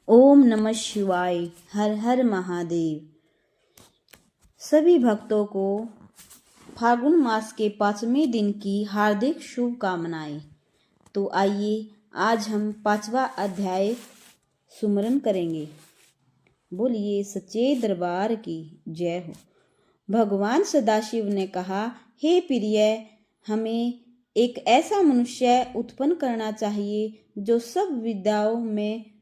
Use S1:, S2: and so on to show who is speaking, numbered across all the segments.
S1: ओम नमः शिवाय। हर हर महादेव। सभी भक्तों को फागुन मास के 5वें दिन की हार्दिक शुभकामनाएं। तो आइए आज हम 5वां अध्याय सुमरन करेंगे। बोलिए सच्चे दरबार की जय हो। भगवान सदाशिव ने कहा, हे प्रिय, हमें एक ऐसा मनुष्य उत्पन्न करना चाहिए जो सब विद्याओं में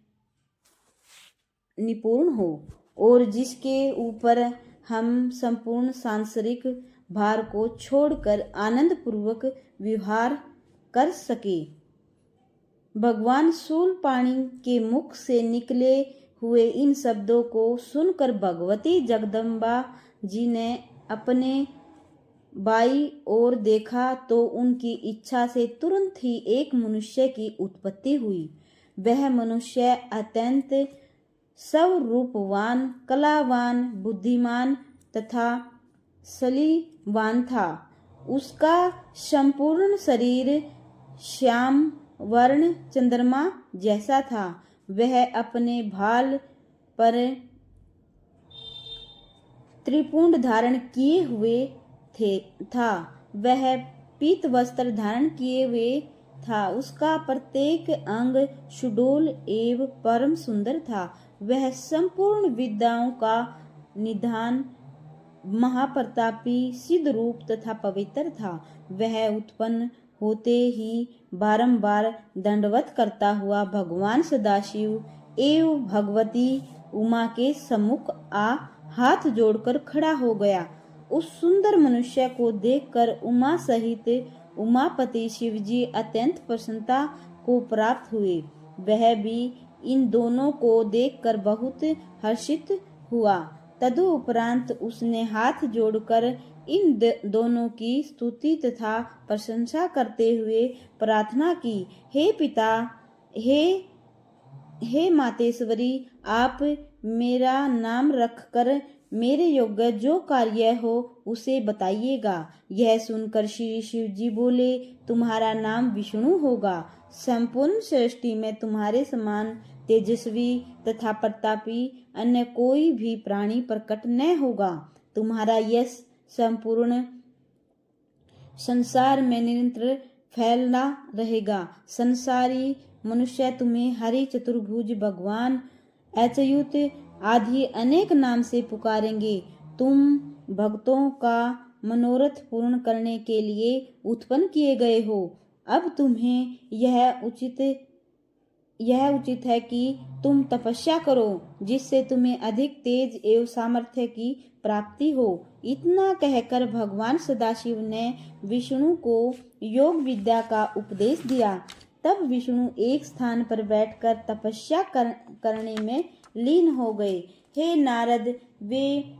S1: निपुण हो और जिसके ऊपर हम संपूर्ण सांसारिक भार को छोड़कर आनंद पूर्वक व्यवहार कर सके। भगवान शूलपाणि के मुख से निकले हुए इन शब्दों को सुनकर भगवती जगदम्बा जी ने अपने बाई ओर देखा तो उनकी इच्छा से तुरंत ही एक मनुष्य की उत्पत्ति हुई। वह मनुष्य अत्यंत स्वरूपवान, कलावान, बुद्धिमान तथा सलीवान था। उसका संपूर्ण शरीर श्याम वर्ण चंद्रमा जैसा था। वह अपने भाल पर त्रिपुंड धारण किए हुए था। वह पीत वस्त्र धारण किए हुए था। उसका प्रत्येक अंग सुडोल एवं परम सुंदर था। वह संपूर्ण विद्याओं का निधान, महाप्रतापी, सिद्ध रूप तथा पवित्र था। वह उत्पन्न होते ही बारंबार दंडवत करता हुआ भगवान सदाशिव एवं भगवती उमा के सम्मुख हाथ जोड़कर खड़ा हो गया। उस सुंदर मनुष्य को देखकर उमा सहित उमापति शिवजी अत्यंत प्रसन्नता को प्राप्त हुए। वह भी इन दोनों को देखकर बहुत हर्षित हुआ। तदुपरांत उसने हाथ जोड़कर इन दोनों की स्तुति तथा प्रशंसा करते हुए प्रार्थना की, हे पिता, हे मातेश्वरी, आप मेरा नाम रखकर मेरे योग्य जो कार्य हो उसे बताइएगा। यह सुनकर श्री शिव जी बोले, तुम्हारा नाम विष्णु होगा। संपूर्ण सृष्टि में तुम्हारे समान तेजस्वी तथा प्रतापी अन्य कोई भी प्राणी प्रकट न होगा। तुम्हारा यश संपूर्ण संसार में निरंतर फैला रहेगा। संसारी मनुष्य तुम्हें हरि चतुर्भुज, भगवान, अच्युत आदि अनेक नाम से पुकारेंगे। तुम भक्तों का मनोरथ पूर्ण करने के लिए उत्पन्न किए गए हो। अब तुम्हें यह उचित है कि तुम तपस्या करो, जिससे तुम्हें अधिक तेज एवं सामर्थ्य की प्राप्ति हो। इतना कहकर भगवान सदाशिव ने विष्णु को योग विद्या का उपदेश दिया। तब विष्णु एक स्थान पर बैठकर तपस्या करने में लीन हो गए। हे नारद, वे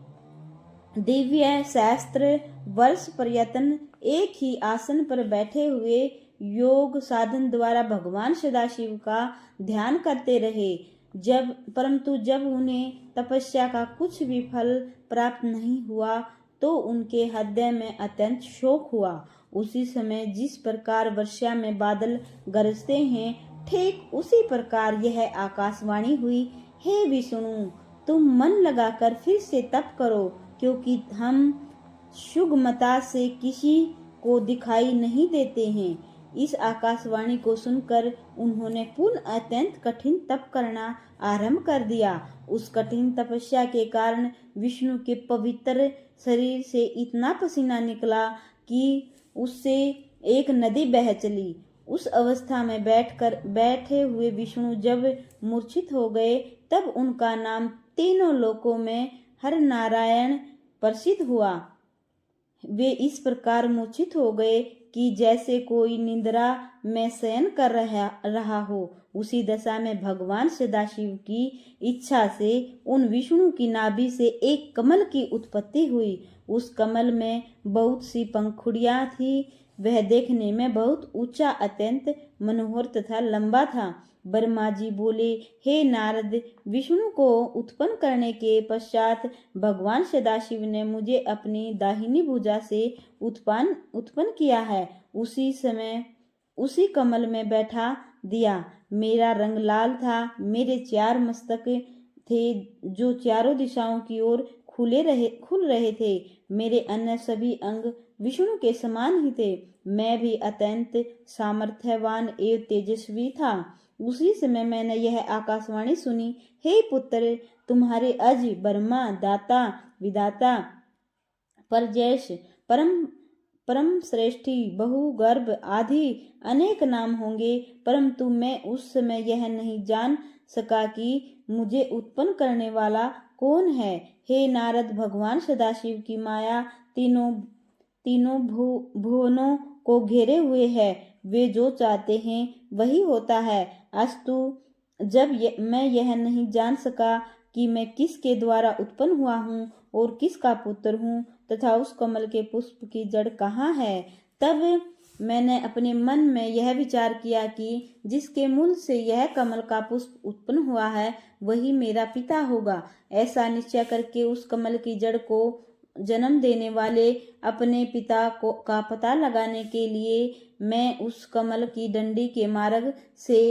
S1: दिव्य शास्त्र वर्ष प्रयत्न एक ही आसन पर बैठे हुए योग साधन द्वारा भगवान सदाशिव का ध्यान करते रहे। परंतु जब उन्हें तपस्या का कुछ भी फल प्राप्त नहीं हुआ तो उनके हृदय में अत्यंत शोक हुआ। उसी समय जिस प्रकार वर्षा में बादल गरजते हैं, ठीक उसी प्रकार यह आकाशवाणी हुई, हे विष्णु, तुम मन लगाकर फिर से तप करो, क्योंकि हम सुगमता से किसी को दिखाई नहीं देते हैं। इस आकाशवाणी को सुनकर उन्होंने पुनः अत्यंत कठिन तप करना आरंभ कर दिया। उस कठिन तपस्या के कारण विष्णु के पवित्र शरीर से इतना पसीना निकला कि उससे एक नदी बह चली। उस अवस्था में बैठे हुए विष्णु जब मूर्छित हो गए, तब उनका नाम तीनों लोकों में हर नारायण प्रसिद्ध हुआ। वे इस प्रकार मूर्छित हो गए कि जैसे कोई निद्रा में शयन कर रहा हो। उसी दशा में भगवान सदाशिव की इच्छा से उन विष्णु की नाभि से एक कमल की उत्पत्ति हुई। उस कमल में बहुत सी पंखुड़ियां थी। वह देखने में बहुत ऊंचा, अत्यंत मनोहर तथा लंबा था। ब्रह्मा जी बोले, हे नारद, विष्णु को उत्पन्न करने के पश्चात भगवान सदाशिव ने मुझे अपनी दाहिनी भुजा से उत्पन्न किया है। उसी समय उसी कमल में बैठा दिया। मेरा रंग लाल था, मेरे 4 मस्तक थे जो चारों दिशाओं की ओर खुल रहे थे। मेरे अन्य सभी अंग विष्णु के समान ही थे। मैं भी अत्यंत सामर्थ्यवान एवं तेजस्वी था। उसी समय मैंने यह आकाशवाणी सुनी, हे पुत्र, तुम्हारे अज, ब्रह्मा, दाता, विधाता, परजैश, परम परम श्रेष्ठी, बहुगर्भ आदि अनेक नाम होंगे, परंतु मैं उस समय यह नहीं जान सका कि मुझे उत्पन्न करने वाला कौन है। हे नारद, भगवान सदाशिव की माया तीनों भुवनों को घेरे हुए है। वे जो चाहते हैं वही होता है। अस्तु, जब मैं यह नहीं जान सका कि मैं किसके द्वारा उत्पन्न हुआ हूँ और किसका पुत्र हूँ तथा उस कमल के पुष्प की जड़ कहाँ है, तब मैंने अपने मन में यह विचार किया कि जिसके मूल से यह कमल का पुष्प उत्पन्न हुआ है वही मेरा पिता होगा। ऐसा निश्चय करके उस कमल की जड़ को जन्म देने वाले अपने पिता का पता लगाने के लिए मैं उस कमल की डंडी के मार्ग से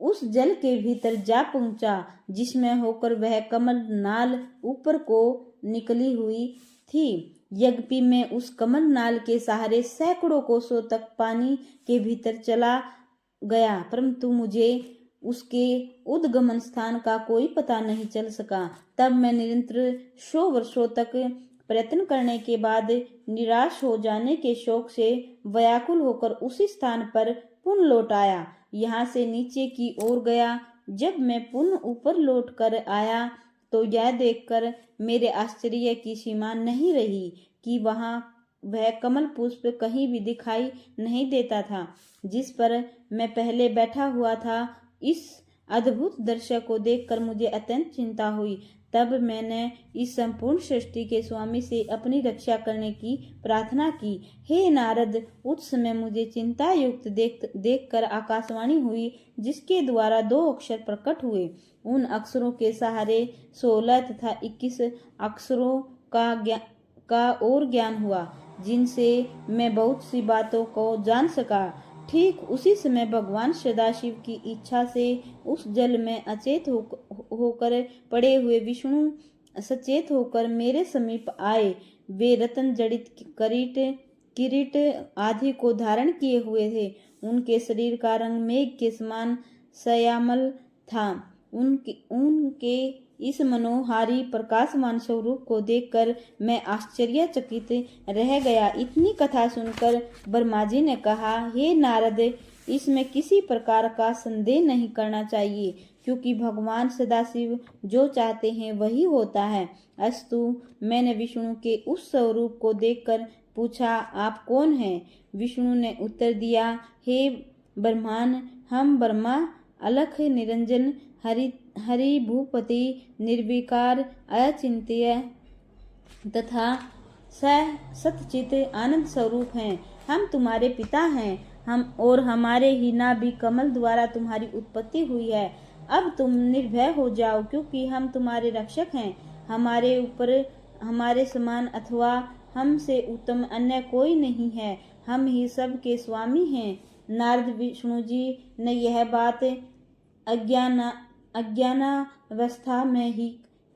S1: उस जल के भीतर जा पहुंचा, जिसमें होकर वह कमल नाल ऊपर को निकली हुई थी। यद्यपि मैं उस कमल नाल के सहारे सैकड़ों कोसों तक पानी के भीतर चला गया, परंतु मुझे उसके उद्गमन स्थान का कोई पता नहीं चल सका। तब मैं निरंतर 100 वर्षों तक प्रयत्न करने के बाद निराश हो जाने के शोक से व्याकुल होकर उसी स्थान पर पुनः लौट आया। यहाँ से नीचे की ओर गया। जब मैं पुनः ऊपर लौट कर आया तो यह देखकर मेरे आश्चर्य की सीमा नहीं रही कि वहाँ वह कमल पुष्प कहीं भी दिखाई नहीं देता था जिस पर मैं पहले बैठा हुआ था। इस अद्भुत दृश्य को देखकर मुझे अत्यंत चिंता हुई। तब मैंने इस संपूर्ण सृष्टि के स्वामी से अपनी रक्षा करने की प्रार्थना की। हे नारद, उस समय मुझे चिंता युक्त देखकर आकाशवाणी हुई, जिसके द्वारा 2 अक्षर प्रकट हुए। उन अक्षरों के सहारे 16 तथा 21 अक्षरों का और ज्ञान हुआ, जिनसे मैं बहुत सी बातों को जान सका। ठीक उसी समय भगवान सदाशिव की इच्छा से उस जल में अचेत होकर पड़े हुए विष्णु सचेत होकर मेरे समीप आए। वे रत्न जड़ित किरीट आदि को धारण किए हुए थे। उनके शरीर का रंग मेघ के समान श्यामल था। उनके इस मनोहारी प्रकाशमान स्वरूप को देखकर मैं आश्चर्यचकित रह गया। इतनी कथा सुनकर ब्रह्मा जी ने कहा, हे नारद, इसमें किसी प्रकार का संदेह नहीं करना चाहिए, क्योंकि भगवान सदाशिव जो चाहते हैं वही होता है। अस्तु, मैंने विष्णु के उस स्वरूप को देखकर पूछा, आप कौन हैं? विष्णु ने उत्तर दिया, हे ब्रह्मन, हम ब्रह्मा, अलख निरंजन, हरि भूपति, निर्विकार, अचिंत्य तथा सतचित आनंद स्वरूप हैं। हम तुम्हारे पिता हैं। हमारे ही नाभि कमल द्वारा तुम्हारी उत्पत्ति हुई है। अब तुम निर्भय हो जाओ, क्योंकि हम तुम्हारे रक्षक हैं। हमारे ऊपर हमारे समान अथवा हमसे उत्तम अन्य कोई नहीं है। हम ही सब के स्वामी हैं। नारद, विष्णु जी ने यह बात अज्ञानावस्था में ही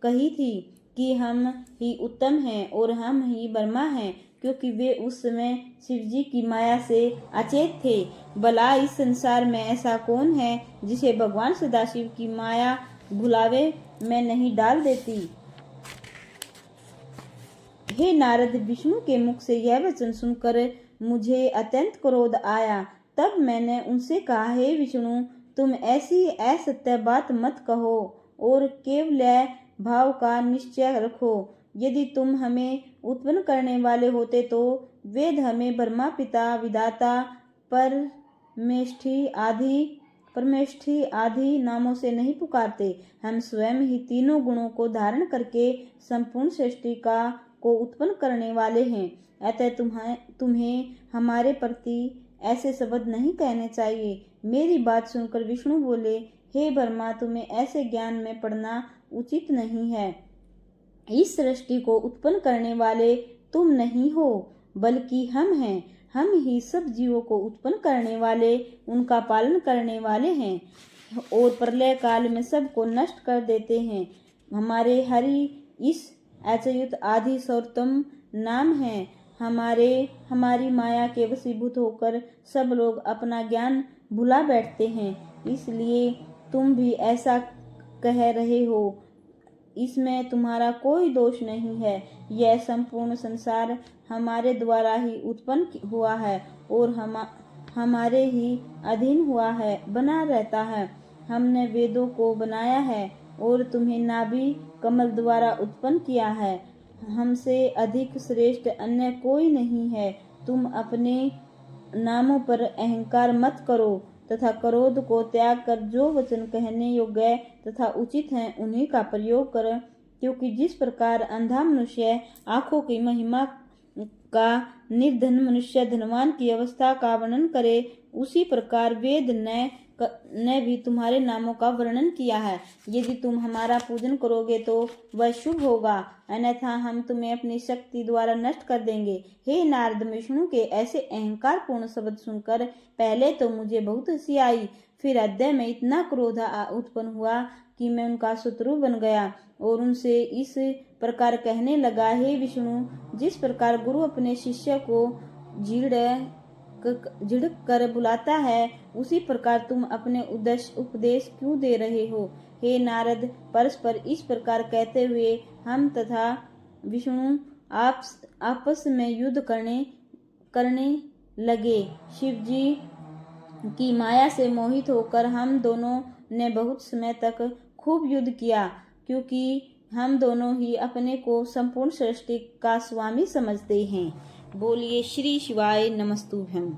S1: कही थी कि हम ही उत्तम हैं और हम ही ब्रह्मा हैं, क्योंकि वे उस समय शिवजी की माया से अचेत थे। भला इस संसार में ऐसा कौन है जिसे भगवान सदाशिव की माया भुलावे में नहीं डाल देती। हे नारद, विष्णु के मुख से यह वचन सुनकर मुझे अत्यंत क्रोध आया। तब मैंने उनसे कहा, हे विष्णु, तुम ऐसी असत्य बात मत कहो और केवल भाव का निश्चय रखो। यदि तुम हमें उत्पन्न करने वाले होते तो वेद हमें ब्रह्मा, पिता, विधाता, परमेष्ठी आदि नामों से नहीं पुकारते। हम स्वयं ही तीनों गुणों को धारण करके संपूर्ण सृष्टि को उत्पन्न करने वाले हैं। अतः तुम्हें हमारे प्रति ऐसे शब्द नहीं कहने चाहिए। मेरी बात सुनकर विष्णु बोले, हे ब्रह्मा, तुम्हें ऐसे ज्ञान में पड़ना उचित नहीं है। इस सृष्टि को उत्पन्न करने वाले तुम नहीं हो, बल्कि हम हैं। हम ही सब जीवों को उत्पन्न करने वाले, उनका पालन करने वाले हैं और प्रलय काल में सबको नष्ट कर देते हैं। हमारे हरि इस अच्युत आदि सर्वोत्तम नाम है। हमारी माया के वशीभूत होकर सब लोग अपना ज्ञान भुला बैठते हैं, इसलिए तुम भी ऐसा कह रहे हो। इसमें तुम्हारा कोई दोष नहीं है। यह संपूर्ण संसार हमारे द्वारा ही उत्पन्न हुआ है और हमारे ही अधीन हुआ है, बना रहता है। हमने वेदों को बनाया है और तुम्हें नाभि कमल द्वारा उत्पन्न किया है। हमसे अधिक श्रेष्ठ अन्य कोई नहीं है। तुम अपने नामों पर अहंकार मत करो तथा क्रोध को त्याग कर जो वचन कहने योग्य तथा उचित हैं उन्हीं का प्रयोग कर, क्योंकि जिस प्रकार अंधा मनुष्य आंखों की महिमा का निर्धन मनुष्य धनवान की अवस्था का वर्णन करे, उसी प्रकार वेद ने भी तुम्हारे नामों का वर्णन किया है। यदि तुम हमारा पूजन करोगे तो वह शुभ होगा, अन्यथा हम तुम्हें अपनी शक्ति द्वारा नष्ट कर देंगे। हे नारद, विष्णु के ऐसे अहंकार पूर्ण शब्द सुनकर पहले तो मुझे बहुत हंसी आई, फिर हृदय में इतना क्रोध उत्पन्न हुआ कि मैं उनका शत्रु बन गया और उनसे इस प्रकार कहने लगा, हे विष्णु, जिस प्रकार गुरु अपने शिष्य को झिड़क कर बुलाता है, उसी प्रकार तुम अपने उपदेश क्यों दे रहे हो। हे नारद, परस्पर इस प्रकार कहते हुए हम तथा विष्णु आपस में युद्ध करने लगे। शिव जी की माया से मोहित होकर हम दोनों ने बहुत समय तक खूब युद्ध किया, क्योंकि हम दोनों ही अपने को संपूर्ण सृष्टि का स्वामी समझते हैं। बोलिए श्री शिवाय नमस्तुभ्यं।